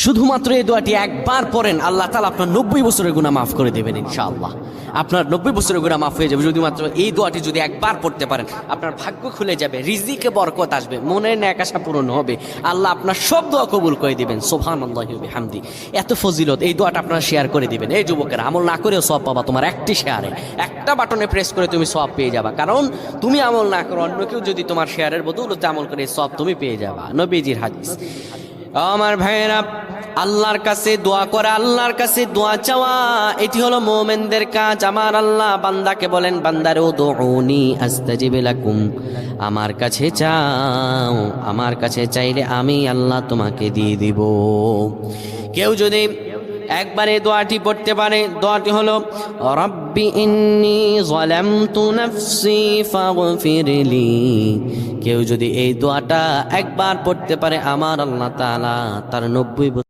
শুধুমাত্র এই দোয়াটি একবার পড়েন, আল্লাহ তাআলা আপনার 90 বছরের গুনাহ মাফ করে দেবেন ইনশাআল্লাহ। আপনার 90 বছরের গুনাহ মাফ হয়ে যাবে শুধুমাত্র এই দোয়াটি যদি একবার পড়তে পারেন। আপনার ভাগ্য খুলে যাবে, রিজিকে বরকত আসবে, মনের ন্যাক আশা পূরণ হবে, আল্লাহ আপনার সব দোয়া কবুল করে দিবেন। সুবহানাল্লাহি ওয়া বিহামদি। এত ফজিলত, এই দোয়াটা আপনারা শেয়ার করে দিবেন। এই যুবকেরা, আমল না করেও সওয়াব পাবা। তোমার একটি শেয়ারে, একটা বাটনে প্রেস করে তুমি সওয়াব পেয়ে যাবা। কারণ তুমি আমল না করো, অন্য কেউ যদি তোমার শেয়ারের বদৌলতে আমল করে, সওয়াব তুমি পেয়ে যাবা। নবীজির হাদিস। আমার ভাইয়েরা, আল্লাহর কাছে দোয়া করা, আল্লাহর কাছে দোয়া চাওয়া, এটি হলো মুমিনদের কাজ। আমার আল্লাহ বান্দাকে বলেন, বান্দারে উদউনি আস্তাজিব লাকুম, আমার কাছে চাও, আমার কাছে চাইলে আমি আল্লাহ তোমাকে দিয়ে দিব। কেউ যদি একবারে দোয়াটি পড়তে পারে, দোয়াটি হলো রব্বি ইন্নী যালামতু নাফসি ফাগফিরলি। কেউ যদি এই দোয়াটা একবার পড়তে পারে, আমার আল্লাহ তাআলা তার 90